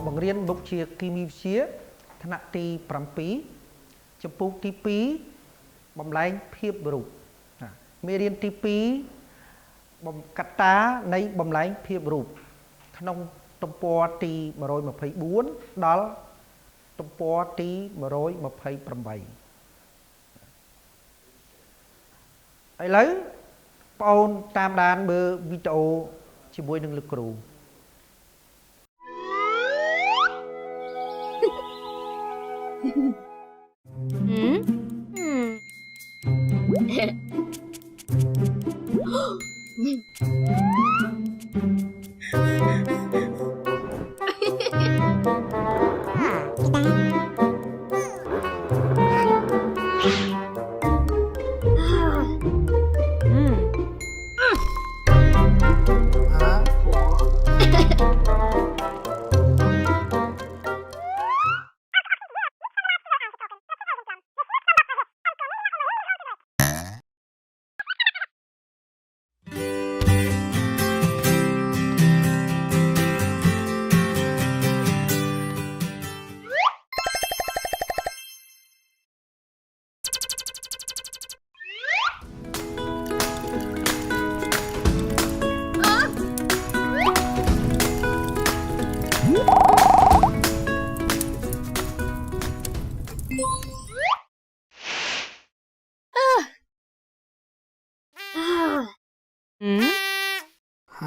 បង្រៀនមុខជាគីមីវិទ្យាថ្នាក់ទី7ចំពោះទី2បំលែងភាពរូបមេរៀនទី2កត្តានៃបំលែងភាពរូបក្នុងទំព័រទី124ដល់ទំព័រទី128ឥឡូវបងអូនតាមដានមើលវីដេអូជាមួយនឹងលោកគ្រូ ហ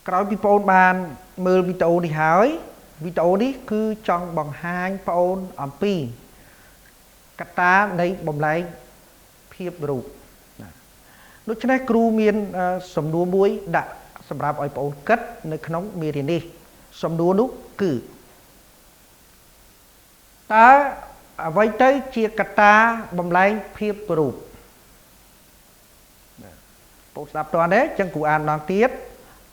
ក្រោយពីបងប្អូនបានមើលវីដេអូនេះហើយវីដេអូនេះគឺចង់បង្ហាញបងប្អូនអំពីកត្តានៃបំលែងភាពរូបដូច្នេះគ្រូមានសំណួរមួយដាក់សម្រាប់ឲ្យបងប្អូនគិតនៅក្នុងមេរៀននេះសំណួរនោះគឺតើអ្វីទៅជាកត្តាបំលែងភាពរូបបងស្ដាប់តើទេចឹងគ្រូអានម្ដងទៀត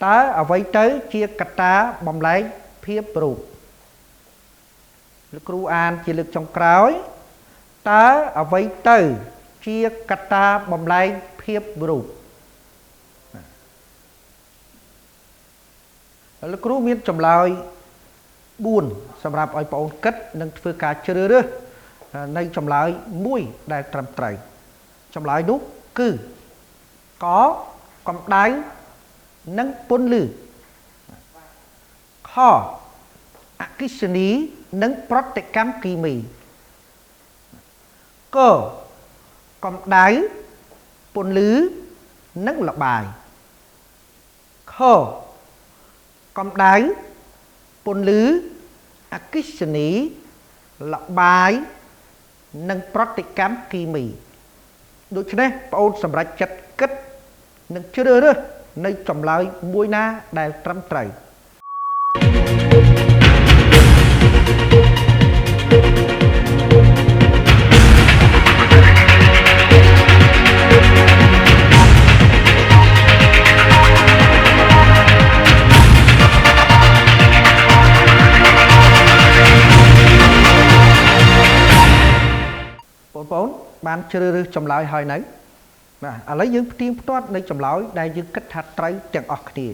តើអ្វីទៅជាកត្តាបំលែងភាពរូបលោកគ្រូអានជាលើកចុងក្រោយតើអ្វីទៅជាកត្តាបំលែងភាពរូបលោកគ្រូមានចម្លើយ4សម្រាប់ឲ្យបងប្អូនគិតនិងធ្វើការជ្រើសរើសនៃចម្លើយមួយដែលត្រឹមត្រូវចម្លើយនោះគឺកកម្ដៅនិងពន្លឺខអគ្គិសនីនិងប្រតិកម្មគីមីកកម្ដៅពន្លឺនិងល្បាយខកម្ដៅពន្លឺអគ្គិសនីល្បាយនិងប្រតិកម្មគីមីដូច្នេះបងប្អូនសម្រាប់ចិត្តគិតនិងជ្រើសរើសនៅចម្លើយមួយណាដែលត្រឹមត្រូវបងប្អូនបានជ្រើសរើសចម្លើយហើយនៅបាទឥឡូវយើងផ្ទៀងផ្ទាត់នៅចម្លើយដែលយើងគិតថាត្រូវទាំងអស់គ្នា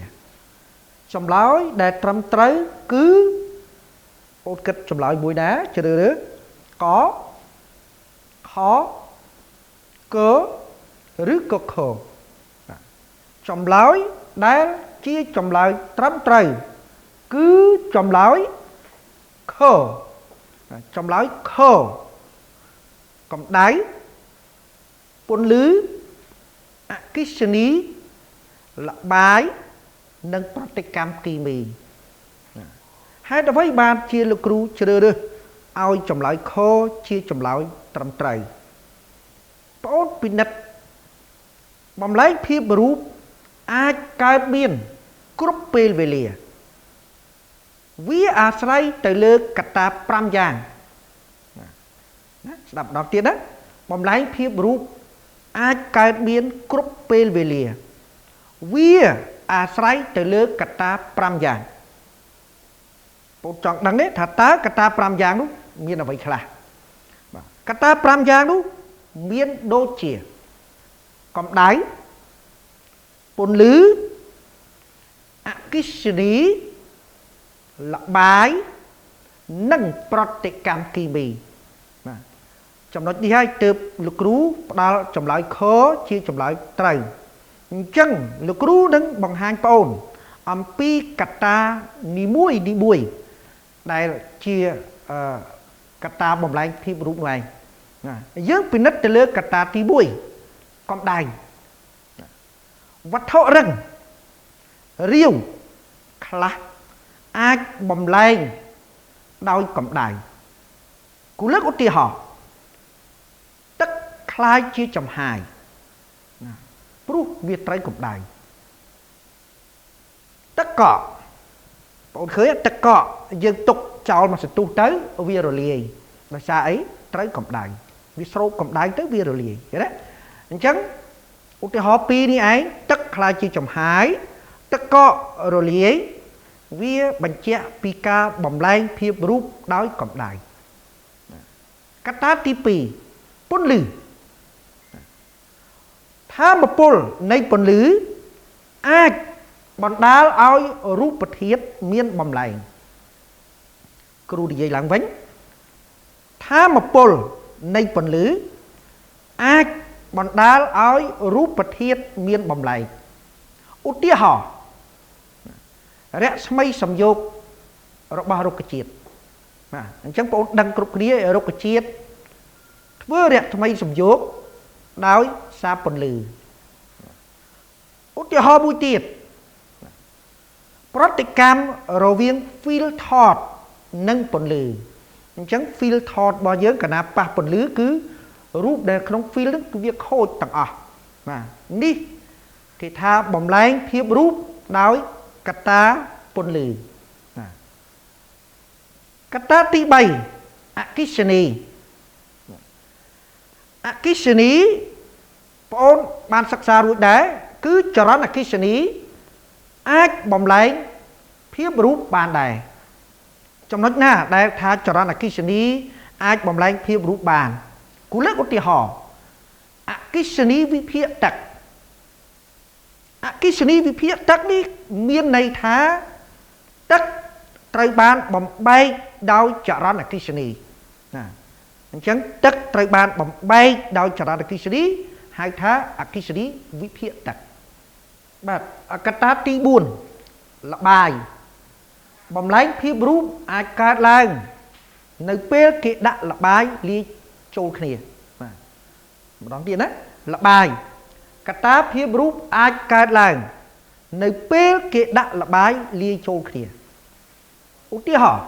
ចម្លើយដែលត្រឹមត្រូវគឺបងគិតចម្លើយមួយណាជ្រើសរើសកខកឬក៏ខចម្លើយដែលជាចម្លើយត្រឹមត្រូវគឺចម្លើយខចម្លើយខកម្ដៅពន្លឺអគ្គិសនីល្បាយនិងប្រតិកម្មគីមីហេតុអ្វីបានជាលោកគ្រូជ្រើសរើសឲ្យចម្លើយខជាចម្លើយត្រឹមត្រូវបងប្អូនពិនិត្យបំលែងភាពរូបអាចកើតមានគ្រប់ពេលវេលាវាអាស្រ័យទៅលើកត្តា5យ៉ាងស្ដាប់ដល់ទៀតណាបំលែងភាពរូបអាចកើតមានគ្រប់ពេលវេលាវាអាស្រ័យទៅលើកត្តា5យ៉ាងបងចង់ដឹងទេថាតើកត្តា5យ៉ាងនោះមានអ្វីខ្លះបាទកត្តា5យ៉ាងនោះមានដូចជាកម្ដៅពន្លឺអគ្គិសនីល្បាយនិងប្រតិកម្មគីមីបាទចំណុចនេះហើយទើបលោកគ្រូផ្ដល់ចម្លើយខជាចម្លើយត្រូវអញ្ចឹងលោកគ្រូនឹងបង្ហាញបងប្អូនអំពីកត្តានីមួយដែលជាកត្តាបំលែងភាពរូបនោះឯងយើងពិនិត្យទៅលើកត្តាទី1កម្ដៅវត្ថុរឹងរាវខ្លះអាចបំលែងដោយកម្ដៅគូលើកឧទាហរណ៍ទឹកคล้ายជាចំហាយព្រោះវាត្រូវកម្ដៅទឹកកកបងឃើញទឹកកកយើងទុកចោលមកសន្ទុះទៅវារលាយដោយសារអីត្រូវកម្ដៅវាស្រូបកម្ដៅទៅវារលាយឃើញទេអញ្ចឹងឧទាហរណ៍ពីរនេះឯងទឹកคล้ายជាចំហាយទឹកកករលាយវាបញ្ជាក់ពីការបំលែងភាពរូបដោយកម្ដៅកត្តាទី2ពន្លឺថាមពលនៃពន្លឺអាចបណ្ដាលឲ្យរូបធាតុមានបំលែងគ្រូនិយាយឡើងវិញថាមពលនៃពន្លឺអាចបណ្ដាលឲ្យរូបធាតុមានបំលែងឧទាហរណ៍រស្មីសំយោគរបស់រុក្ខជាតិបាទអញ្ចឹងបងប្អូនដឹងគ្រប់គ្នារុក្ខជាតិធ្វើរស្មីសំយោគដោយសារពន្លឺឧទាហរណ៍មួយទៀត ប្រតិកម្មរវាង field thought និងពន្លឺអញ្ចឹង field thought របស់យើងកាលណាប៉ះពន្លឺគឺរូបដែលក្នុង field ហ្នឹងគឺវាខូចទាំងអស់បាទនេះគេថាបំលែងភាពរូបដោយកត្តាពន្លឺកត្តាទី3អគិសនីអគិសនីបងអូនបានសិក្សារួចដែរគឺចរន្តអគិសនីអាចបំលែងភាពរូបបានដែរចំណុចណាដែលថាចរន្តអគិសនីអាចបំលែងភាពរូបបានគូលើកឧទាហរណ៍អគិសនីវិភាគទឹកអគិសនីវិភាគទឹកនេះមានន័យថាទឹកត្រូវបានបំបែកដោយចរន្តអគ្គិសនីណាអញ្ចឹងទឹកត្រូវបានបំបែកដោយចរន្តអគ្គិសនីហៅថាអគ្គិសនីវិភាគទឹកបាទកត្តាទី4ល្បាយបំលែងភាពរូបអាចកើតឡើងនៅពេលគេដាក់ល្បាយលាយចូលគ្នាបាទម្ដងទៀតណាល្បាយកត្តាភាពរូបអាចកើតឡើងនៅពេលគេដាក់ល្បាយលាយចូលគ្នាឧទាហរណ៍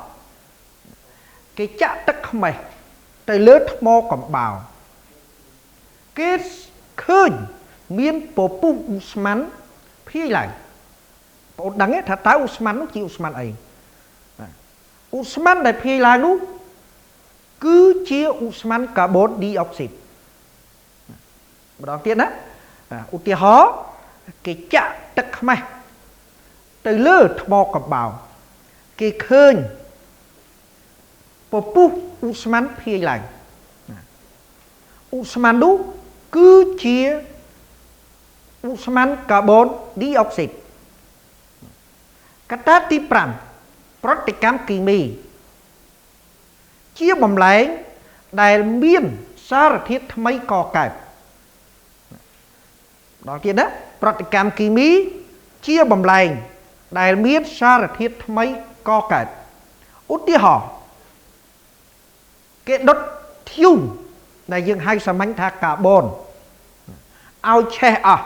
គេចាក់ទឹកខ្មេះទៅលើថ្មកំបោរគេឃើញមានពពុះឧស្ម័នភាយឡើងបងដឹងទេថាតើឧស្ម័ននោះជាឧស្ម័នអីឧស្ម័នដែលភាយឡើងនោះគឺជាឧស្ម័នកាបូនឌីអុកស៊ីតម្ដងទៀតណាឧទាហរណ៍គេចាក់ទឹកខ្មេះទៅលើថ្មកំបោរគេឃើញពពុះឧស្ម័នភាយឡើងឧស្ម័ននោះគឺជាឧស្ម័នកាបូនឌីអុកស៊ីតកត្តាទី5ប្រតិកម្មគីមីជាបំលែងដែលមានសារធាតុថ្មីកកើតដល់ទៀតណាប្រតិកម្មគីមីជាបំលែងដែលមានសារធាតុថ្មីកកើតឧទាហរណ៍គេដុតធ្យូងដែលយើងហៅសាមញ្ញថាកាបូនឲ្យឆេះអស់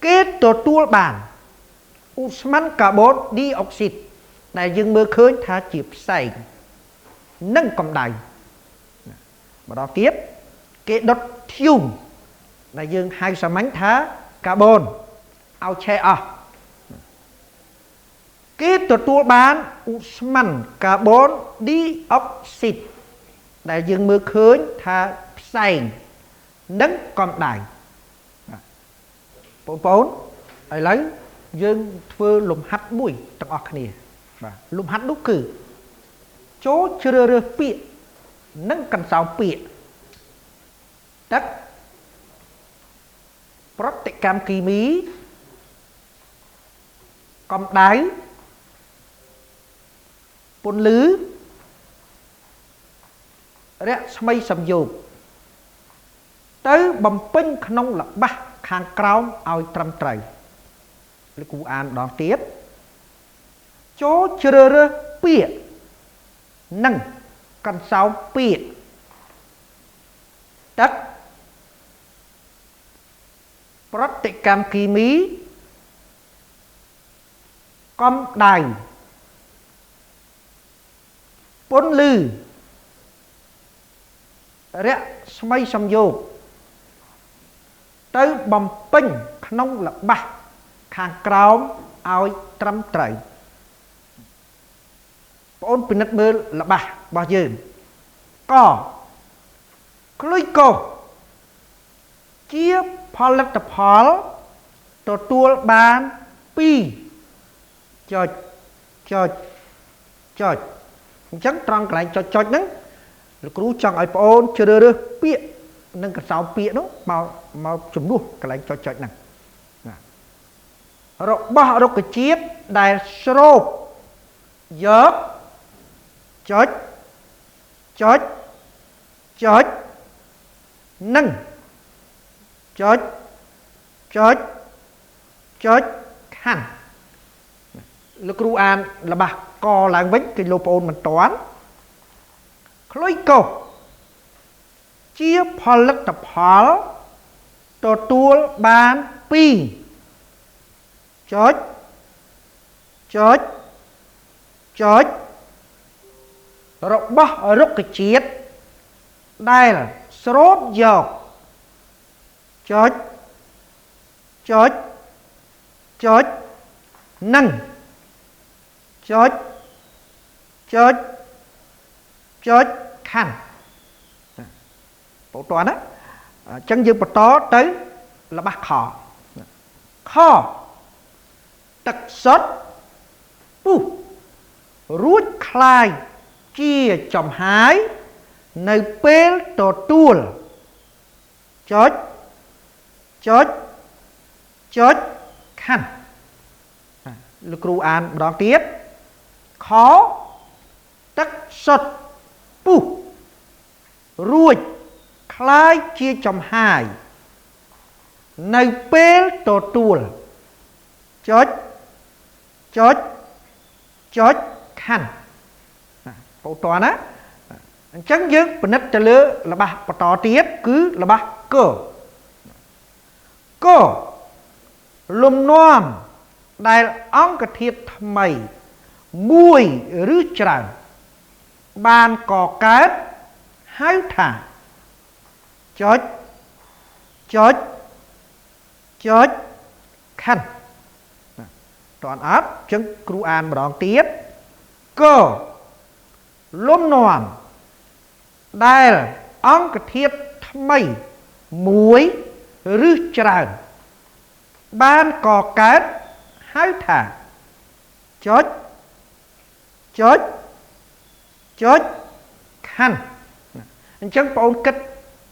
គេទទួលបានឧស្ម័នកាបូនឌីអុកស៊ីតដែលយើងមើលឃើញថាជាផ្សែងនិងកម្ដៅម្ដងទៀតគេដុតធ្យូងដែលយើងហៅសាមញ្ញថាកាបូនឲ្យឆេះអស់គេទទួលបានឧស្ម័នកាបូនឌីអុកស៊ីតដែលយើងមើលឃើញថាផ្សែងនិងកម្ដៅបងប្អូនឥឡូវយើងធ្វើលំហាត់មួយទាំងអស់គ្នាបាទលំហាត់នោះគឺចូលជ្រើសរើសពាក្យនិងកន្សោមពាក្យទឹកប្រតិកម្មគីមីកម្ដៅពន្លឺរស្មីសំយោគទៅបំពេញក្នុងល្បះខាងក្រោមឲ្យត្រឹមត្រូវលោកគ្រូអានម្ដងទៀតចូលជ្រើសរើសពាក្យនិងកន្សោមពាក្យទឹកប្រតិកម្មគីមីកម្ដៅពន្លឺរស្មីសំយោគទៅបំពេញក្នុងល្បះខាងក្រោមឲ្យត្រឹមត្រូវបងអូនពិនិត្យមើលល្បះរបស់យើងកក្លុយកូសជាផលិតផលទទួលបាន2ចុចអញ្ចឹងត្រង់កន្លែងចុចហ្នឹងលោកគ្រូចង់ឲ្យបងអូនជ្រើសរើសពាក្យនិងកន្សោមពាក្យនោះមកជំនួសកន្លែងចុចហ្នឹងរបស់រុក្ខជាតិដែលស្រូបយកចុចនិងចុចខាន់លោកគ្រូអានល្បះកឡើងវិញគឺលោកប្អូនមិនតាន់ក្លុយកូសជាផលិតផលទទួលបាន2ចុច chót chótរបស់រុក្ខជាតិដែលស្រូបយកចុចចុចចុចនឹងចុចចុចចុចខាន់បូតណាអញ្ចឹងយើងបន្តទៅរបស់ខខទឹកសុទ្ធពុះរួចคลายជាចំហាយនៅពេលទទួលចុចចុចចុចខាន់លោកគ្រូអានម្ដងទៀតខទឹកសុទ្ធពុះរួចคลายជាចំហាយនៅពេលទទួលចុចចុចចុចខាន់បូតណាអញ្ចឹងយើងពិនិត្យទៅលើរបស់បន្តទៀតគឺរបស់កកលំនាំដែលអង្គធាតុថ្មីមួយឬច្រើនបានកកើតហៅថាចុចចុចចុចខាន់តើអត់អញ្ចឹងគ្រូអានម្ដងទៀតកលំនាំដែលអង្គធាតុថ្មីមួយឬច្រើនបានកកើតហៅថាចុចចុចចុចខាន់អញ្ចឹងបងអូនគិត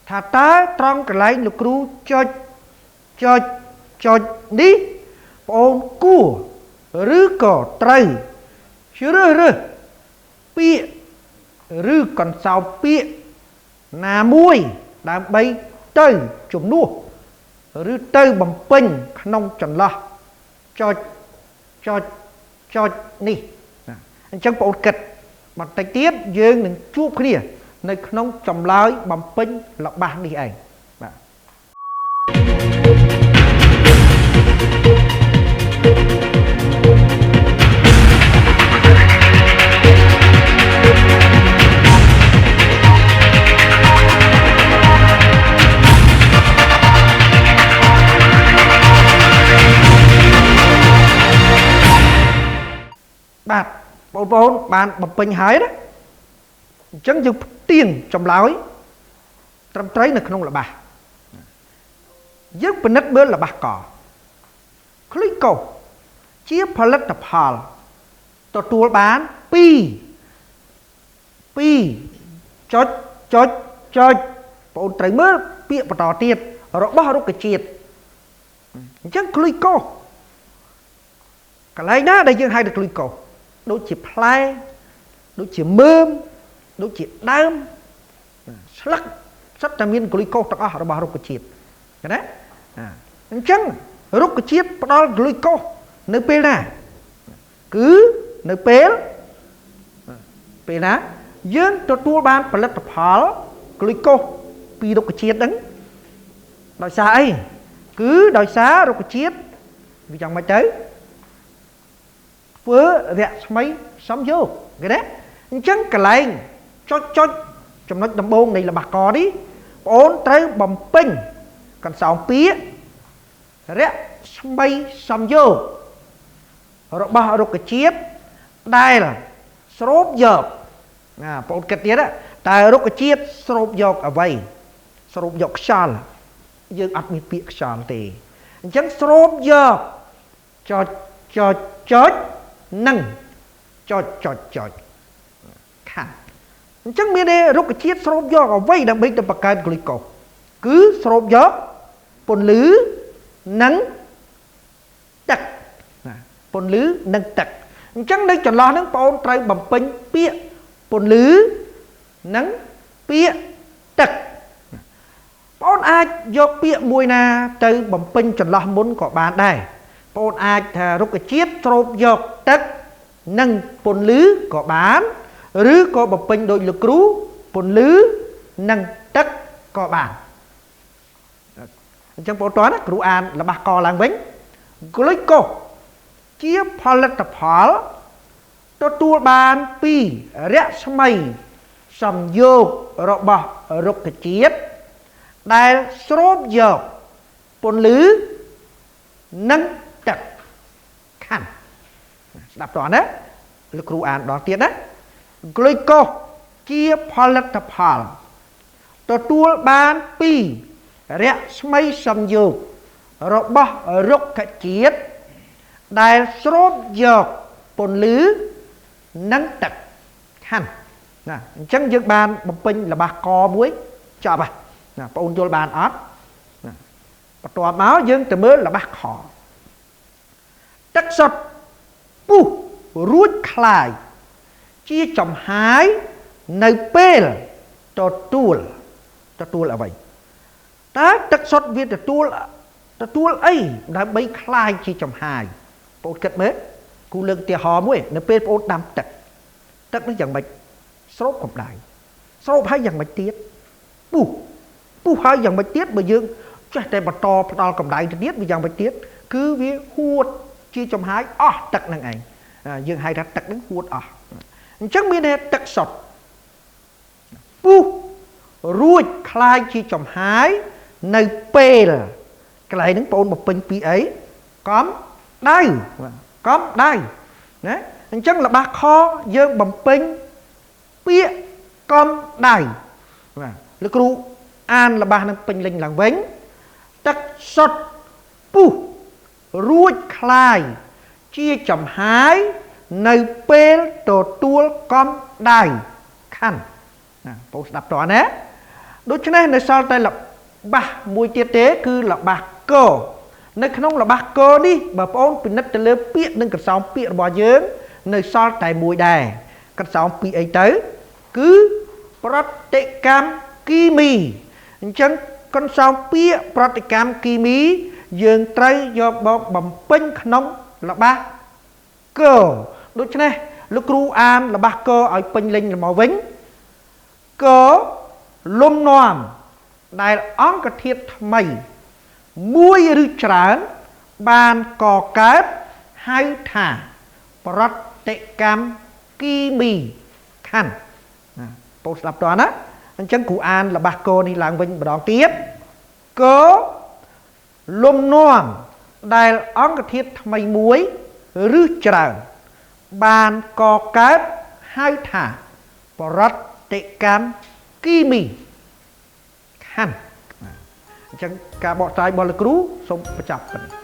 ថាតើត្រង់កន្លែងលោកគ្រូចុចចុចចុចនេះបងអូនគួរឬក៏ត្រូវជ្រើសរើសពាក្យឬកន្សោបពាក្យណាមួយដើម្បីទៅជំនួសឬទៅបំពេញក្នុងចន្លោះចុចចុចចុចនេះអញ្ចឹងបងអូនគិតបន្តិចទៀតយើងនឹងជួបគ្នានៅក្នុងចម្លើយបំពេញរបស់នេះឯងបាទបាទបងប្អូនបានបំពេញហើយណាអញ្ចឹងយើងផ្ទៀងចម្លើយត្រឹមត្រូវនៅក្នុងរបស់យើងពិនិត្យមើលរបស់កក្លីកូជាផលិតផលទទួលបាន2ចុចចុចចុចបងអូនត្រូវមើលពាក្យបន្តទៀតរបស់រុក្ខជាតិអញ្ចឹងក្លីកូកន្លែងណាដែលយើងហៅថាក្លីកូដូចជាផ្លែដូចជាមើមដូចជាដើមស្លឹកសិតតែមានក្លីកូទាំងអស់របស់រុក្ខជាតិឃើញទេអញ្ចឹងរុក្ខជាតិផ្ដល់ក្លីកូនៅពេលណាគឺនៅពេលណាយើងទទួលបានផលិតផលក្លីកូពីរុក្ខជាតិហ្នឹងដោយសារអីគឺដោយសាររុក្ខជាតិវាយ៉ាងម៉េចទៅធ្វើរស្មីសំយោគឃើញទេអញ្ចឹងកន្លែងចុចចុចចំណុចដំបូងនៃល្បះកនេះបងអូនត្រូវបំពេញកន្សោមពាក្យរស្មីសំយោគរបស់រុក្ខជាតិដែលស្រូបយកបងអូនគិតទៀតតែរុក្ខជាតិស្រូបយកអ្វីស្រូបយកខ្យល់យើងអត់មានពាក្យខ្យល់ទេអញ្ចឹងស្រូបយកចុចចុចចុចនឹងចុចចុចចុចខាត់អញ្ចឹងមានទេរុក្ខជាតិស្រូបយកអ្វីដើម្បីទៅបង្កើតក្លីកូគឺស្រូបយកពន្លឺនិងទឹកពន្លឺនិងទឹកអញ្ចឹងនៅចន្លោះហ្នឹងបងអូនត្រូវបំពេញពាក្យពន្លឺនិងពាក្យទឹកបងអូនអាចយកពាក្យមួយណាទៅបំពេញចន្លោះមុនក៏បានដែរបងអូនអាចថារុក្ខជាតិស្រូបយកទឹកនិងពន្លឺក៏បានឬក៏បំពេញដោយលោកគ្រូពន្លឺនិងទឹកក៏បានអញ្ចឹងបងប្អូនគ្រូអានល្បះកឡើងវិញក្លីកូ ជាផលិតផលទទួលបានពីរស្មីសំយោគរបស់រុក្ខជាតិដែលស្រូបយកពន្លឺនិងទឹកខណ្ឌស្ដាប់តោះណាលោកគ្រូអានដល់ទៀតណាក្លូកូសជាផលិតផលទទួលបានពីរស្មីសំយោគរបស់រុក្ខជាតិដែលស្រូបយកពន្លឺនិងទឹកខណ្ឌណាអញ្ចឹងយើងបានបំពេញល្បះកមួយចប់ហើយណាបងអូនយល់បានអត់ណាបន្ទាប់មកយើងទៅមើលល្បះខទឹកសុទ្ធពុះរួចคลายជាចំហាយនៅពេលទទួលអ្វីតើទឹកសុទ្ធវាទទួលអីដើម្បីคลายជាចំហាយបងអូនគិតមើលគូលើកឧទាហរណ៍មួយនៅពេលបងអូនដាំទឹកនេះយ៉ាងម៉េចស្រូបកម្ដៅស្រូបហើយយ៉ាងម៉េចទៀតពុះហើយយ៉ាងម៉េចទៀតបើយើងចេះតែបន្តផ្ដល់កម្ដៅទៅទៀតវាយ៉ាងម៉េចទៀតគឺវាហួតជាចំហាយអស់ទឹកនឹងឯងយើងហៅថាទឹកនឹងហួតអស់អញ្ចឹងមានតែទឹកសុទ្ធពុះរួចคลายជាចំហាយនៅពេលកន្លែងហ្នឹងបងអូនបំពេញពីអីកំដៅណាអញ្ចឹងល្បះខយើងបំពេញពាក្យកំដៅបាទលោកគ្រូអានល្បះនឹងពេញលេញឡើងវិញទឹកសុទ្ធពុះរួចคลายជាចំហាយនៅពេលទទួលកំដៅខណ្ឌណាបងស្ដាប់តើណាដូច្នេះនៅសល់តែល្បះមួយទៀតទេគឺល្បះកនៅក្នុងល្បះកនេះបើបងអូនពិនិត្យទៅលើពាក្យនិងកន្សោមពាក្យរបស់យើងនៅសល់តែមួយដែរកន្សោមពីអីទៅគឺប្រតិកម្មគីមីអញ្ចឹងកន្សោមពាក្យប្រតិកម្មគីមីយើងត្រូវយកមកបំពេញក្នុងល្បះកដូច្នេះលោកគ្រូអានល្បះកឲ្យពេញលេញមកវិញកលំនាំដែលអង្គធាតុថ្មីមួយឬច្រើនបានកកើតហៅថាប្រតិកម្មគីមីខណ្ឌណាបងស្ដាប់តើណាអញ្ចឹងគ្រូអានល្បះកនេះឡើងវិញម្ដងទៀតកលំនាំដែលអង្គធាតុថ្មីមួយឬច្រើនបានកកើតហៅថាប្រតិកម្មគីមីខណ្ឌអញ្ចឹងការបកស្រាយរបស់លោកគ្រូសូមបញ្ចប់ប៉ុណ្ណេះ